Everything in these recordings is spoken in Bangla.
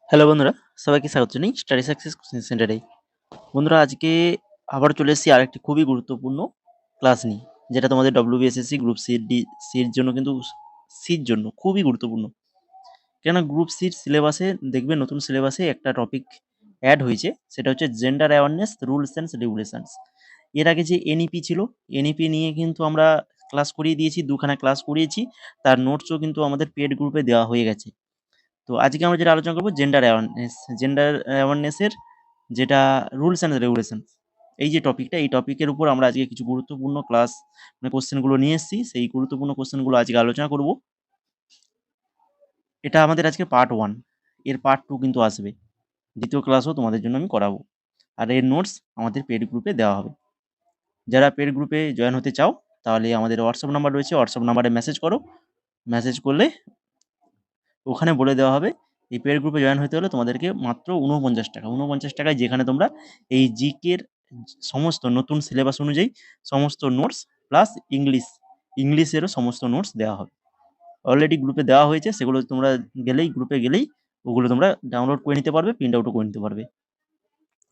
হ্যালো বন্ধুরা, সবাইকে স্বাগত জানাই স্টাডি সাকসেস কোচিং সেন্টারে। বন্ধুরা, আজকে আবার চলে এসেছি আরেকটি খুবই গুরুত্বপূর্ণ ক্লাস নিয়ে, যেটা তোমাদের ডব্লিউবিএসএসসি গ্রুপ সির জন্য কিন্তু সির জন্য খুবই গুরুত্বপূর্ণ। কেন গ্রুপ সির সিলেবাসে দেখবে, নতুন সিলেবাসে একটা টপিক অ্যাড হয়েছে, সেটা হচ্ছে gender awareness, rules and regulations. এর আগে যে এনইপি ছিল, এনইপি নিয়ে কিন্তু আমরা ক্লাস করিয়ে দিয়েছি, দুখানা ক্লাস করিয়েছি, তার নোটসও কিন্তু আমাদের পেড গ্রুপে দেওয়া হয়ে গেছে। তো আজকে আমরা যেটা আলোচনা করবো জেন্ডার অ্যাওয়ারনেসের যেটা রুলস অ্যান্ড রেগুলেশন, এই যে টপিকটা, এই টপিকের উপর আমরা আজকে কিছু গুরুত্বপূর্ণ ক্লাস মানে কোশ্চেনগুলো নিয়ে এসেছি। সেই গুরুত্বপূর্ণ কোশ্চেনগুলো আজকে আলোচনা করব। এটা আমাদের আজকে পার্ট 1, এর পার্ট 2 কিন্তু আসবে, দ্বিতীয় ক্লাসও তোমাদের জন্য আমি করাবো। আর এর নোটস আমাদের পেড গ্রুপে দেওয়া হবে। যারা পেড গ্রুপে জয়েন হতে চাও, তাহলে আমাদের হোয়াটসঅ্যাপ নাম্বার রয়েছে, হোয়াটসঅ্যাপ নাম্বারে মেসেজ করো। মেসেজ করলে ওখানে বলে দেওয়া হবে। এই পেড গ্রুপে জয়েন হতে হলে তোমাদেরকে মাত্র ৪৯ টাকা, ৪৯ টাকায় যেখানে তোমরা এই জিকের সমস্ত নতুন সিলেবাস অনুযায়ী সমস্ত নোটস প্লাস ইংলিশেরও সমস্ত নোটস দেওয়া হবে। অলরেডি গ্রুপে দেওয়া হয়েছে, সেগুলো তোমরা গ্রুপে গেলেই ওগুলো তোমরা ডাউনলোড করে নিতে পারবে, প্রিন্ট আউটও করে নিতে পারবে।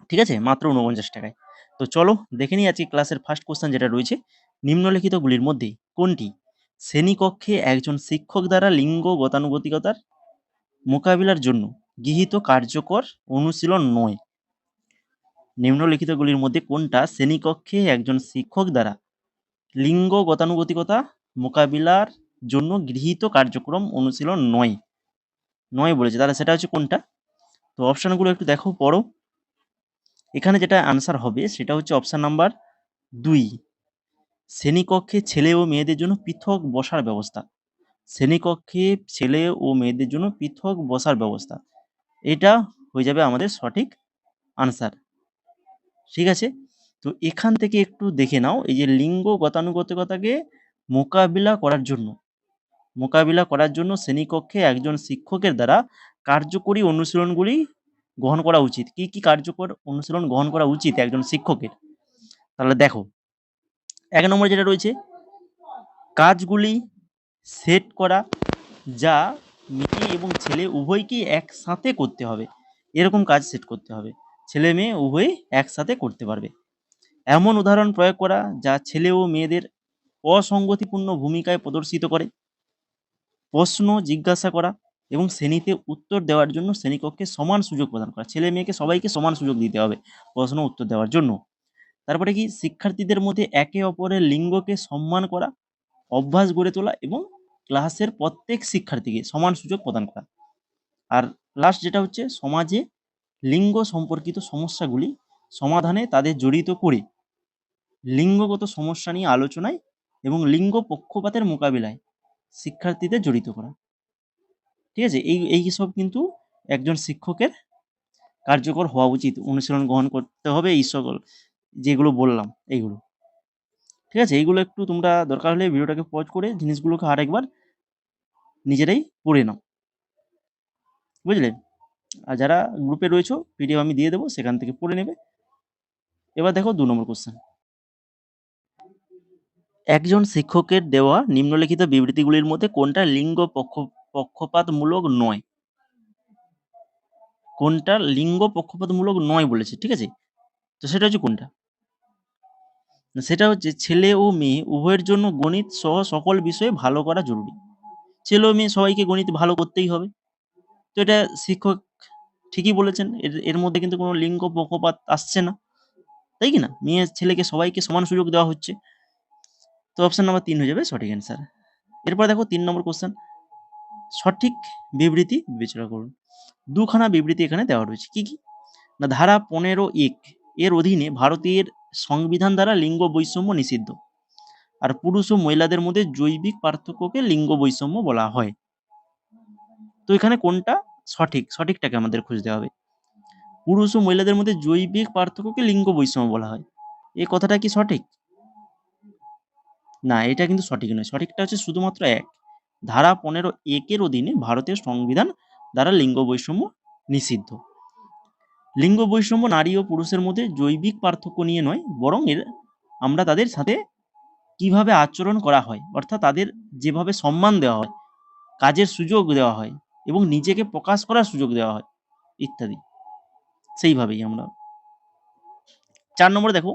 ঠিক আছে, মাত্র ৪৯ টাকায়। তো চলো দেখে নিই আজকে ক্লাসের ফার্স্ট কোশ্চেন যেটা রয়েছে, নিম্নলিখিতগুলির মধ্যে কোনটি শ্রেণীকক্ষে একজন শিক্ষক দ্বারা লিঙ্গ গতানুগতিকতার মোকাবিলার জন্য গৃহীত কার্যকর অনুশীলন নয়? নিম্নলিখিতগুলির মধ্যে কোনটা শ্রেণীকক্ষে একজন শিক্ষক দ্বারা লিঙ্গ গতানুগতিকতা মোকাবিলার জন্য গৃহীত কার্যক্রম অনুশীলন নয়? নয় বলেছে, তাহলে সেটা হচ্ছে কোনটা? তো অপশানগুলো একটু দেখো, পড়ো। এখানে যেটা আনসার হবে সেটা হচ্ছে অপশান নাম্বার 2, শ্রেণীকক্ষে ছেলে ও মেয়েদের জন্য পৃথক বসার ব্যবস্থা। শ্রেণীকক্ষে ছেলে ও মেয়েদের জন্য পৃথক বসার ব্যবস্থা, এটা হয়ে যাবে আমাদের সঠিক আনসার। ঠিক আছে, তো এখান থেকে একটু দেখে নাও, এই যে লিঙ্গ গতানুগতিকতাকে মোকাবিলা করার জন্য শ্রেণীকক্ষে একজন শিক্ষকের দ্বারা কার্যকরী অনুশীলনগুলি গ্রহণ করা উচিত। কি কি কার্যকর অনুশীলন গ্রহণ করা উচিত একজন শিক্ষকের? তাহলে দেখো, 1 নম্বর যেটা রয়েছে, কাজগুলি সেট করা, যা মেয়ে এবং ছেলে উভয়কেই একসাথে করতে হবে। এরকম কাজ সেট করতে হবে, ছেলে মেয়ে উভয়ই একসাথে করতে পারবে। এমন উদাহরণ প্রয়োগ করা যা ছেলে ও মেয়েদের অসঙ্গতিপূর্ণ ভূমিকায় প্রদর্শিত করে। প্রশ্ন জিজ্ঞাসা করা এবং শ্রেণীতে উত্তর দেওয়ার জন্য শ্রেণীকক্ষে সমান সুযোগ প্রদান করা। ছেলে মেয়েকে সবাইকে সমান সুযোগ দিতে হবে প্রশ্ন উত্তর দেওয়ার জন্য। তারপরে কি, শিক্ষার্থীদের মধ্যে একে অপরের লিঙ্গকে সম্মান করা, অভ্যাস গড়ে তোলা এবং ক্লাসের প্রত্যেক শিক্ষার্থীকে সমান সুযোগ প্রদান করা। আর লাস্ট যেটা হচ্ছে, সমাজে লিঙ্গ সম্পর্কিত সমস্যাগুলি সমাধানে তাদের জড়িত করে লিঙ্গগত সমস্যা নিয়ে আলোচনায় এবং লিঙ্গ পক্ষপাতের মোকাবিলায় শিক্ষার্থীদের জড়িত করা। ঠিক আছে, এই সব কিন্তু একজন শিক্ষকের কার্যকর হওয়া উচিত, অনুশীলন গ্রহণ করতে হবে এই সকল যেগুলো বললাম এইগুলো। ঠিক আছে, এইগুলো একটু তোমরা দরকার হলে ভিডিওটাকে পজ করে জিনিসগুলোকে আরেকবার নিজেরাই পড়ে নাও, বুঝলে? আর যারা গ্রুপে রয়েছো, পিডিএফ আমি দিয়ে দেবো, সেখান থেকে পড়ে নেবে। এবার দেখো 2 নম্বর কোশ্চেন, একজন শিক্ষকের দেওয়া নিম্নলিখিত বিবৃতিগুলির মধ্যে কোনটা লিঙ্গ পক্ষপাতমূলক নয়? কোনটা লিঙ্গ পক্ষপাতমূলক নয় বলেছে, ঠিক আছে? তো সেটা হচ্ছে কোনটা? সেটা হচ্ছে ছেলে ও মেয়ে উভয়ের জন্য গণিত সহ সকল বিষয়ে ভালো করা জরুরি। ছেলে ও মেয়ে সবাইকে গণিত ভালো করতেই হবে। তো এটা শিক্ষক ঠিকই বলেছেন, এর মধ্যে কিন্তু কোনো লিঙ্গ পক্ষপাত আসছে না, তাই কি না? মেয়ে ছেলেকে সবাইকে সমান সুযোগ দেওয়া হচ্ছে। তো অপশন নাম্বার 3 হয়ে যাবে সঠিক অ্যান্সার। এরপর দেখো 3 নম্বর কোশ্চেন, সঠিক বিবৃতি বিবেচনা করুন। দুখানা বিবৃতি এখানে দেওয়া রয়েছে, কি কি না, ধারা 15(1) এর অধীনে ভারতের সংবিধান দ্বারা লিঙ্গ বৈষম্য নিষিদ্ধ, আর পুরুষ ও মহিলাদের মধ্যে জৈবিক পার্থক্যকে লিঙ্গ বৈষম্য বলা হয়। তো এখানে কোনটা সঠিক? সঠিকটাকে আমাদের খুঁজতে হবে। পুরুষ ও মহিলাদের মধ্যে জৈবিক পার্থক্যকে লিঙ্গ বৈষম্য বলা হয়, এই কথাটা কি সঠিক? না, এটা কিন্তু সঠিক নয়। সঠিকটা হচ্ছে শুধুমাত্র 1, ধারা 15(1) এর অধীনে ভারতের সংবিধান দ্বারা লিঙ্গ বৈষম্য নিষিদ্ধ। লিঙ্গ বৈষম্য নারী ও পুরুষের মধ্যে জৈবিক পার্থক্য নিয়ে নয়, বরং আমরা তাদের সাথে কিভাবে আচরণ করা হয়, অর্থাৎ তাদের যেভাবে সম্মান দেওয়া হয়, কাজের সুযোগ দেওয়া হয় এবং নিজেকে প্রকাশ করার সুযোগ দেওয়া হয়, ইত্যাদি। সেইভাবেই আমরা 4 নম্বরে দেখো,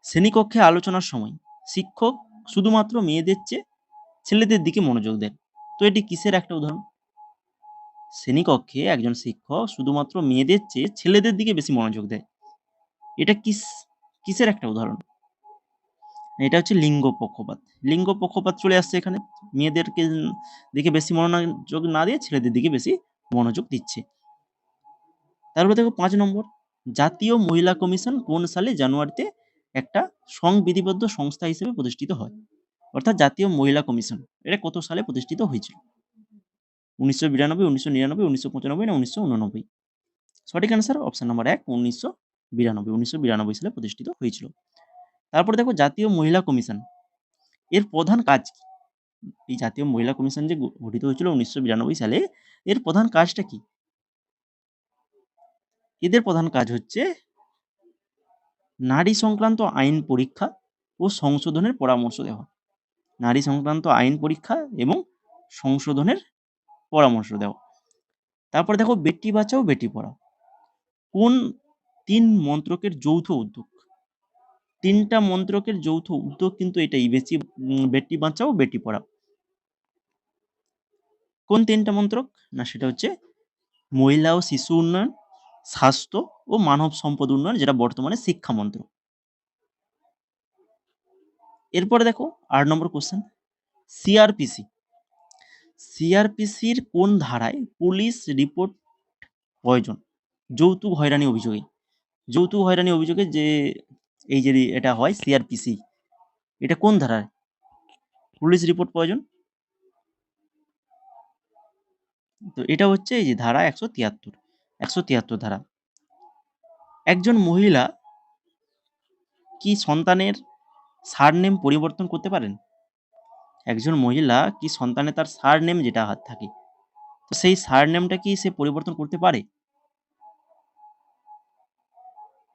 শ্রেণীকক্ষে আলোচনার সময় শিক্ষক শুধুমাত্র মেয়েদের চেয়ে ছেলেদের দিকে মনোযোগ দেন। তো এটি কিসের একটা উদাহরণ? শ্রেণীকক্ষে একজন শিক্ষক শুধুমাত্র মেয়েদের চেয়ে ছেলেদের দিকে বেশি মনোযোগ দেয়। এটা কিসের একটা উদাহরণ? এটা হচ্ছে লিঙ্গ পক্ষপাত। লিঙ্গ পক্ষপাত চলে আসছে এখানে। মেয়েদেরকে দিকে বেশি মনোযোগ না দিয়ে ছেলেদের দিকে বেশি মনোযোগ দিচ্ছে। তারপর দেখো 5 নম্বর, জাতীয় মহিলা কমিশন কোন সালে জানুয়ারিতে একটা সংবিধিবদ্ধ সংস্থা হিসেবে প্রতিষ্ঠিত হয়? অর্থাৎ জাতীয় মহিলা কমিশন এটা কত সালে প্রতিষ্ঠিত হয়েছিল? 1992, 1999, 1995 না 1989? সঠিক অ্যান্সার অপশন নাম্বার 1, 1992 সালে প্রতিষ্ঠিত হয়েছিল। তারপরে দেখো, জাতীয় মহিলা কমিশন এর প্রধান কাজ কি? এই জাতীয় মহিলা কমিশন যে গঠিত হয়েছিল 1992 সালে, এর প্রধান কাজটা কি? এদের প্রধান কাজ হচ্ছে নারী সংক্রান্ত আইন পরীক্ষা ও সংশোধনের পরামর্শ দেওয়া। নারী সংক্রান্ত আইন পরীক্ষা এবং সংশোধনের পরামর্শ দেওয়া। তারপরে দেখো, বেটি বাঁচাও বেটি পড়াও কোন 3 মন্ত্রকের যৌথ উদ্যোগ? 3টা মন্ত্রকের যৌথ উদ্যোগ কিন্তু এটাই, বেটি বাঁচাও বেটি পড়াও। কোন 3টা মন্ত্রক? না সেটা হচ্ছে মহিলা ও শিশু উন্নয়ন, স্বাস্থ্য ও মানব সম্পদ উন্নয়ন, যেটা বর্তমানে শিক্ষা মন্ত্রক। এরপরে দেখো 8 নম্বর কোশ্চেন, সিআরপিসি। সিআরপিসির কোন ধারায় পুলিশ রিপোর্ট প্রয়োজন যৌতুক হয়রানি অভিযোগে? যৌতুক হয়রানি অভিযোগে যে এই যে এটা হয় সিআরপিসি, এটা কোন ধারায় পুলিশ রিপোর্ট প্রয়োজন? তো এটা হচ্ছে এই যে ধারা 173 ধারা। একজন মহিলা কি সন্তানের সারনেম পরিবর্তন করতে পারেন? একজন মহিলা কি সন্তানের তার সারনেম যেটা থাকে, তো সেই সারনেমটা কি সে পরিবর্তন করতে পারে?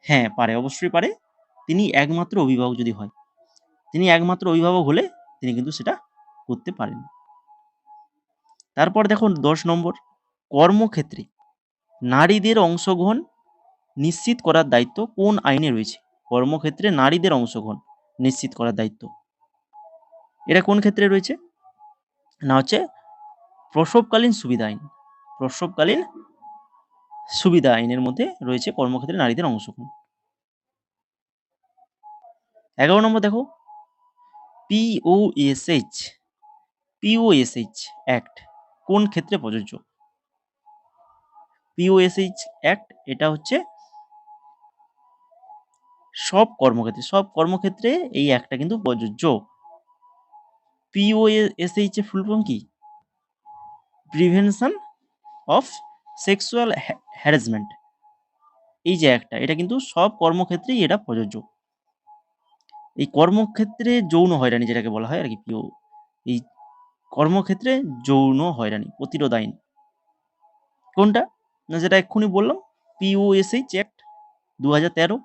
হ্যাঁ পারে, অবশ্যই পারে। তিনি একমাত্র অভিভাবক যদি হয়, তিনি একমাত্র অভিভাবক হলে তিনি কিন্তু সেটা করতে পারেন। তারপর দেখুন 10 নম্বর, কর্মক্ষেত্রে নারীদের অংশগ্রহণ নিশ্চিত করার দায়িত্ব কোন আইনে রয়েছে? কর্মক্ষেত্রে নারীদের অংশগ্রহণ নিশ্চিত করার দায়িত্ব এটা কোন ক্ষেত্রে রয়েছে? না হচ্ছে প্রসবকালীন সুবিধা আইন। প্রসবকালীন সুবিধা আইনের মধ্যে রয়েছে কর্মক্ষেত্রে নারীদের অংশগ্রহণ। 11 নম্বর দেখো, পিওএসএইচ অ্যাক্ট কোন ক্ষেত্রে প্রযোজ্য? পিওএসএইচ অ্যাক্ট এটা হচ্ছে সব কর্মক্ষেত্রে এই অ্যাক্টটা কিন্তু প্রযোজ্য। পিওএসএইচ এর ফুল ফর্ম কি? Prevention of sexual harassment. এই যে একটা, এটা কিন্তু সব কর্মক্ষেত্রেই এটা প্রযোজ্য। এই কর্মক্ষেত্রে যৌন হয়রানি যেটাকে বলা হয় আর কি, এই কর্মক্ষেত্রে যৌন হয়রানি প্রতিরোধ আইন কোনটা? না যেটা এক্ষুনি বললাম, পিওএসএইচ অ্যাক্ট 2013।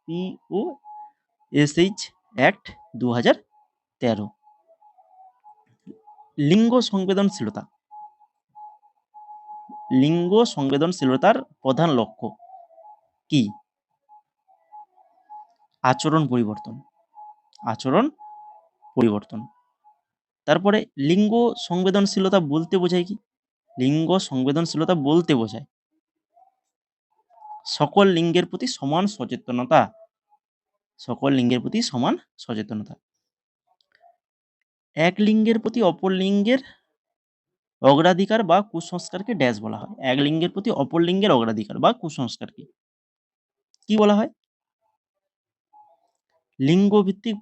পিওএসএইচ অ্যাক্ট 2013। লিঙ্গ সংবেদনশীলতার প্রধান লক্ষ্য কি? আচরণ পরিবর্তন। তারপরে লিঙ্গ সংবেদনশীলতা বলতে বোঝায় কি? লিঙ্গ সংবেদনশীলতা বলতে বোঝায় সকল লিঙ্গের প্রতি সমান সচেতনতা। এক লিঙ্গের প্রতি অপর লিঙ্গের অগ্রাধিকার বা কুসংস্কারকে ড্যাশ বলা হয়। এক লিঙ্গের প্রতি অপর লিঙ্গের অগ্রাধিকার বা কুসংস্কারকে কি বলা হয়? লিঙ্গভিত্তিক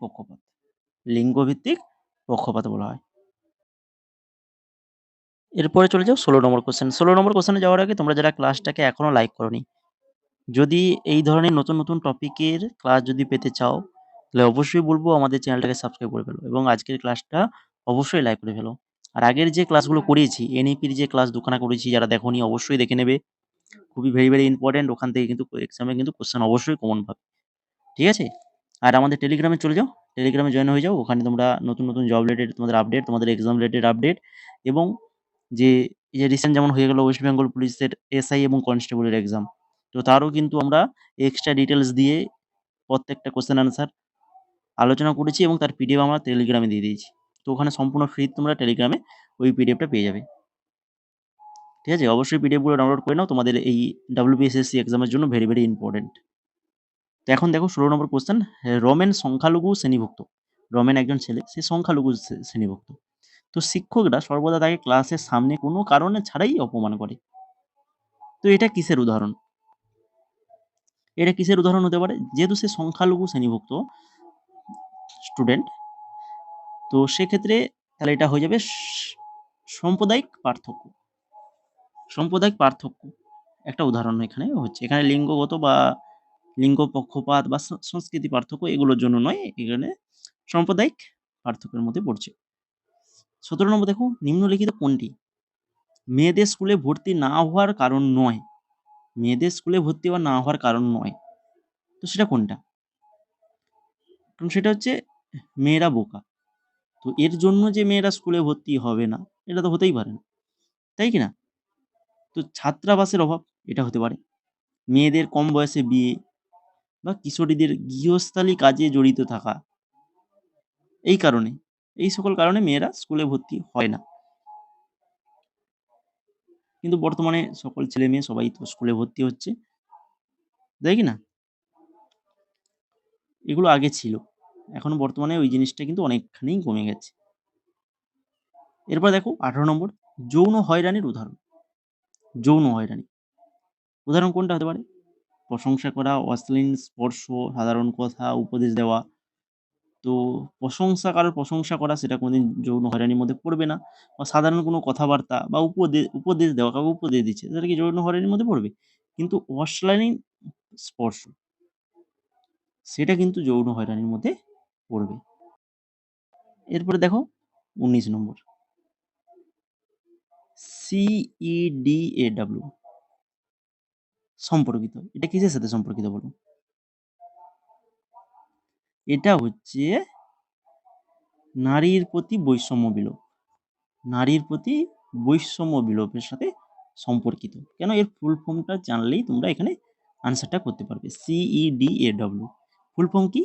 পক্ষপাত বলা হয়। এরপরে চলে যাও 16 নম্বর কোশ্চেন। 16 নম্বর কোশ্চেনে যাওয়ার আগে তোমরা যারা ক্লাসটাকে এখনো লাইক করোনি, যদি এই ধরনের নতুন টপিকের ক্লাস যদি পেতে চাও, তাহলে অবশ্যই বলবো আমাদের চ্যানেলটাকে সাবস্ক্রাইব করে ফেলো এবং আজকের ক্লাসটা অবশ্যই লাইক করে ফেলো। আর আগের যে ক্লাসগুলো করিয়েছি, এনইপির যে ক্লাস দুখানা করেছি, যারা দেখোনি অবশ্যই দেখে নেবে। খুবই ভেরি ইম্পর্টেন্ট। ওখান থেকে কিন্তু এক্সামে কিন্তু কোশ্চেন অবশ্যই কমন পাবে। ঠিক আছে? আর আমাদের টেলিগ্রামে চলে যাও, টেলিগ্রামে জয়েন হয়ে যাও। ওখানে তোমরা নতুন জব রিলেটেড তোমাদের আপডেট, তোমাদের এক্সাম রিলেটেড আপডেট এবং যে এই যে রিসেন্ট যেমন হয়ে গেল ওয়েস্ট বেঙ্গল পুলিশের এসআই এবং কনস্টেবলের এক্সাম, তো তারও কিন্তু আমরা এক্সট্রা ডিটেলস দিয়ে প্রত্যেকটা কোশ্চেন আনসার আলোচনা করেছি এবং তার পিডিএফ আমরা টেলিগ্রামে দিয়ে দিয়েছি। তো ওখানে সম্পূর্ণ ফ্রি তোমরা টেলিগ্রামে ওই পিডিএফটা পেয়ে যাবে। ঠিক আছে, অবশ্যই পিডিএফগুলো ডাউনলোড করে নাও, তোমাদের এই ডাব্লিউবিএসএসসি এক্সামের জন্য ভেরি ভেরি ইম্পর্টেন্ট। তো এখন দেখো 16 নম্বর কোশ্চেন, রমেন সংখ্যালঘু শ্রেণীভুক্ত। রমেন একজন ছেলে, সে সংখ্যালঘু শ্রেণীভুক্ত। তো শিক্ষকরা সর্বদা তাকে ক্লাসের সামনে কোনো কারণে ছাড়াই অপমান করে। তো এটা কিসের উদাহরণ? এটা কিসের উদাহরণ হতে পারে? যেহেতু সে সংখ্যালঘু শ্রেণীভুক্ত স্টুডেন্ট, তো সেক্ষেত্রে তাহলে এটা হয়ে যাবে সাম্প্রদায়িক পার্থক্য। সাম্প্রদায়িক পার্থক্য একটা উদাহরণ এখানে হচ্ছে। এখানে লিঙ্গগত বা লিঙ্গ পক্ষপাত বা সংস্কৃতি পার্থক্য এগুলোর জন্য নয়, এখানে সাম্প্রদায়িক পার্থক্যের মধ্যে পড়ছে। 17 নম্বর দেখো, নিম্নলিখিত কোনটি মেয়েদের স্কুলে ভর্তি না হওয়ার কারণ নয়? মেয়েদের স্কুলে ভর্তি বা না হওয়ার কারণ নয়, তো সেটা কোনটা? কারণ সেটা হচ্ছে মেয়েরা বোকা। তো এর জন্য যে মেয়েরা স্কুলে ভর্তি হবে না, এটা তো হতেই পারে না, তাই কি না? তো ছাত্রাবাসের অভাব, এটা হতে পারে। মেয়েদের কম বয়সে বিয়ে বা কিশোরীদের গৃহস্থালী কাজে জড়িত থাকা, এই কারণে, এই সকল কারণে মেয়েরা স্কুলে ভর্তি হয় না। কিন্তু বর্তমানে সকল ছেলে মেয়ে সবাই তো স্কুলে ভর্তি হচ্ছে, তাই কি না? এগুলো আগে ছিল, এখন বর্তমানে ওই জিনিসটা কিন্তু অনেকখানি কমে গেছে। এরপর দেখো 18 নম্বর, যৌন হয়রানির উদাহরণ। যৌন হয়রানি উদাহরণ কোনটা হতে পারে? প্রশংসা করা, অশ্লীল স্পর্শ, সাধারণ কথা, উপদেশ দেওয়া। তো কারোর প্রশংসা করা সেটা কোনোদিন যৌন হয়রানির মধ্যে পড়বে না, বা সাধারণ কোনো কথাবার্তা বা উপদেশ দেওয়া, কাউকে উপদেশ দিচ্ছে, সেটা কি যৌন হয়রানির মধ্যে পড়বে? কিন্তু অশ্লীল স্পর্শ সেটা কিন্তু যৌন হয়রানির মধ্যে পড়বে। এরপরে দেখো 19 নম্বর, CEDAW সম্পর্কিত। এটা কিসের সাথে সম্পর্কিত বলো? এটা হচ্ছে নারীর প্রতি বৈষম্য বিলোপ। নারীর প্রতি বৈষম্য বিলোপের সাথে সম্পর্কিত। কেন? এর ফুল ফর্মটা জানলেই তোমরা এখানে আনসারটা করতে পারবে। CEDAW ফুল ফর্ম কি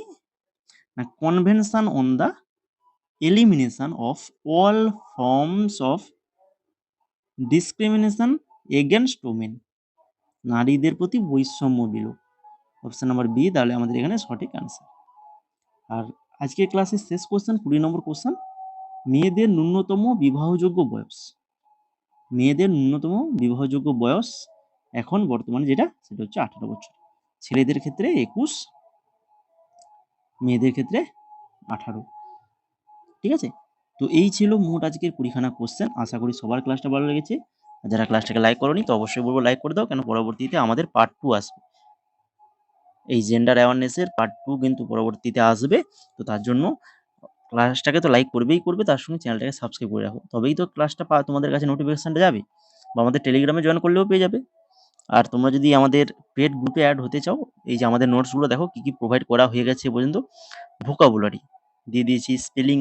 না? Convention on the elimination of all forms of discrimination against women. নারীদের প্রতি বৈষম্য বিলোপ, অপশন নাম্বার বি তাহলে আমাদের এখানে সঠিক আনসার। আর আজকের ক্লাসের শেষ কোশ্চেন 20 নম্বর কোশ্চেন, মেয়েদের ন্যূনতম বিবাহযোগ্য বয়স। মেয়েদের ন্যূনতম বিবাহযোগ্য বয়স এখন বর্তমানে যেটা, সেটা হচ্ছে 18 বছর। ছেলেদের ক্ষেত্রে 21, মেয়েদের ক্ষেত্রে 18। ঠিক আছে, তো এই ছিল মোট আজকের 20খানা কোশ্চেন। আশা করি সবার ক্লাসটা ভালো লেগেছে। আর যারা ক্লাসটাকে লাইক করোনি তো অবশ্যই বলবো লাইক করে দাও, কেন পরবর্তীতে আমাদের পার্ট 2 আসবে। এই জেন্ডার অ্যাওয়ারনেসের পার্ট 2 কিন্তু পরবর্তীতে আসবে। তো তার জন্য ক্লাসটাকে তো লাইক করবেই করবে, তার সঙ্গে চ্যানেলটাকে সাবস্ক্রাইব করে রাখো, তবেই তো ক্লাসটা তোমাদের কাছে নোটিফিকেশনটা যাবে, বা আমাদের টেলিগ্রামে জয়েন করলেও পেয়ে যাবে। আর তোমরা যদি আমাদের পেড গ্রুপে অ্যাড হতে চাও, এই যে আমাদের নোটসগুলো দেখো কী কী প্রোভাইড করা হয়ে গেছে এ পর্যন্ত। ভোকাবুলারি দিয়ে দিয়েছি, স্পেলিং,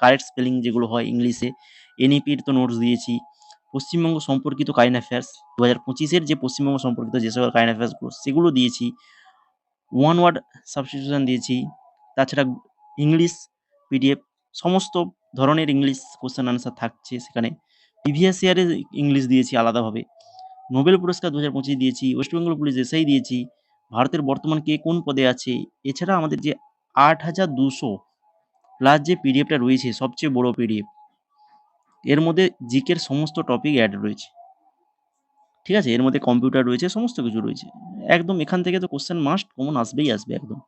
কারেক্ট স্পেলিং যেগুলো হয় ইংলিশে, এনইপির তো নোটস দিয়েছি, পশ্চিমবঙ্গ সম্পর্কিত কারেন্ট অ্যাফেয়ার্স 2025-এর যে পশ্চিমবঙ্গ সম্পর্কিত যে সকল কারেন্ট অ্যাফেয়ার্সগুলো সেগুলো দিয়েছি, ওয়ান ওয়ার্ড সাবস্টিটিউশন দিয়েছি। তাছাড়া ইংলিশ পিডিএফ, সমস্ত ধরনের ইংলিশ কোশ্চেন আনসার থাকছে সেখানে। প্রিভিয়াস ইয়ারের ইংলিশ দিয়েছি আলাদাভাবে। নোবেল পুরস্কার 2025 দিয়েছি, ওয়েস্ট বেঙ্গল পুলিশ এসআই দিয়েছি, ভারতের বর্তমান কে কোন পদে আছে। এছাড়া আমাদের যে 8200 প্লাস যে পিডিএফটা রয়েছে, সবচেয়ে বড় পিডিএফ, এর মধ্যে জিকের সমস্ত টপিক অ্যাড রয়েছে। ঠিক আছে, এর মধ্যে কম্পিউটার রয়েছে, সমস্ত কিছু রয়েছে একদম। এখান থেকে তো কোশ্চেন মাস্ট কমন আসবেই আসবে একদম।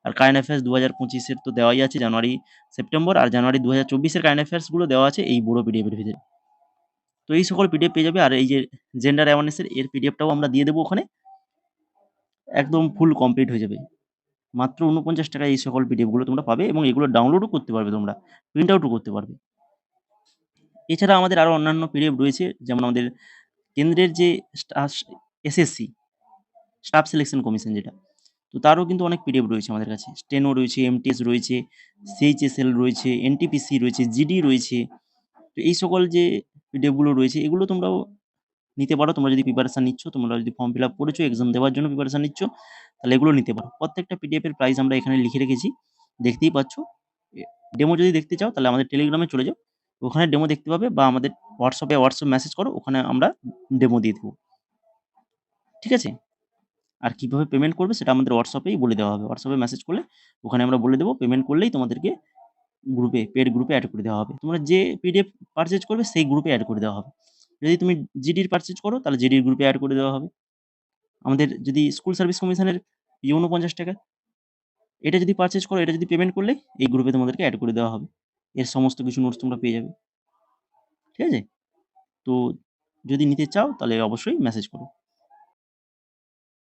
আর কারেন্ট অ্যাফেয়ার্স 2025-এর তো দেওয়াই আছে, জানুয়ারি সেপ্টেম্বর, আর জানুয়ারি 2024-এর কারেন্ট অ্যাফেয়ার্সগুলো দেওয়া আছে এই বড় পিডিএফের ভিতরে। তো এই সকল পিডিএফ পেয়ে যাবে। আর এই যে জেন্ডার অ্যাওয়ারনেসের এর পিডিএফটাও আমরা দিয়ে দেবো ওখানে, একদম ফুল কমপ্লিট হয়ে যাবে। মাত্র 49 টাকায় এই সকল পিডিএফগুলো তোমরা পাবে, এবং এগুলো ডাউনলোডও করতে পারবে, তোমরা প্রিন্ট আউটও করতে পারবে। এছাড়া আমাদের আরও অন্যান্য পিডিএফ রয়েছে, যেমন আমাদের কেন্দ্রের যে এসএসসি স্টাফ সিলেকশন কমিশন যেটা, তো তারও কিন্তু অনেক পিডিএফ রয়েছে আমাদের কাছে। স্টেনো রয়েছে, এমটিএস রয়েছে, সিএইচএসএল রয়েছে, এনটিপিসি রয়েছে, জিডি রয়েছে। তো এই সকল যে পিডিএফগুলো রয়েছে, এগুলো তোমরাও নিতে পারো। তোমরা যদি প্রিপারেশন নিচ্ছ, তোমরা যদি ফর্ম ফিল আপ করেছো, এক্সাম দেওয়ার জন্য প্রিপারেশন নিচ্ছ, তাহলে এগুলো নিতে পারো। প্রত্যেকটা পিডিএফ এর প্রাইস আমরা এখানে লিখে রেখেছি, দেখতেই পাচ্ছ। ডেমো যদি দেখতে চাও তাহলে আমাদের টেলিগ্রামে চলে যাও, ওখানে ডেমো দেখতে পাবে, বা আমাদের হোয়াটসঅ্যাপ মেসেজ করো, ওখানে আমরা ডেমো দিয়ে দেবো। ঠিক আছে? আর কিভাবে পেমেন্ট করবে সেটা আমাদের হোয়াটসঅ্যাপেই বলে দেওয়া হবে। হোয়াটসঅ্যাপে মেসেজ করলে ওখানে আমরা বলে দেবো, পেমেন্ট করলেই তোমাদেরকে পেড গ্রুপে অ্যাড করে দেওয়া হবে। তোমরা যে পিডিএফ পারচেজ করবে সেই গ্রুপে অ্যাড করে দেওয়া হবে। যদি তুমি জিডির পারচেজ করো তাহলে জিডির গ্রুপে অ্যাড করে দেওয়া হবে। আমাদের যদি স্কুল সার্ভিস কমিশনের 49 টাকা, এটা যদি পারচেজ করো, এটা যদি পেমেন্ট করলে এই গ্রুপে তোমাদেরকে অ্যাড করে দেওয়া হবে। এর সমস্ত কিছু নোটস তোমরা পেয়ে যাবে। ঠিক আছে? তো যদি নিতে চাও তাহলে অবশ্যই মেসেজ করো।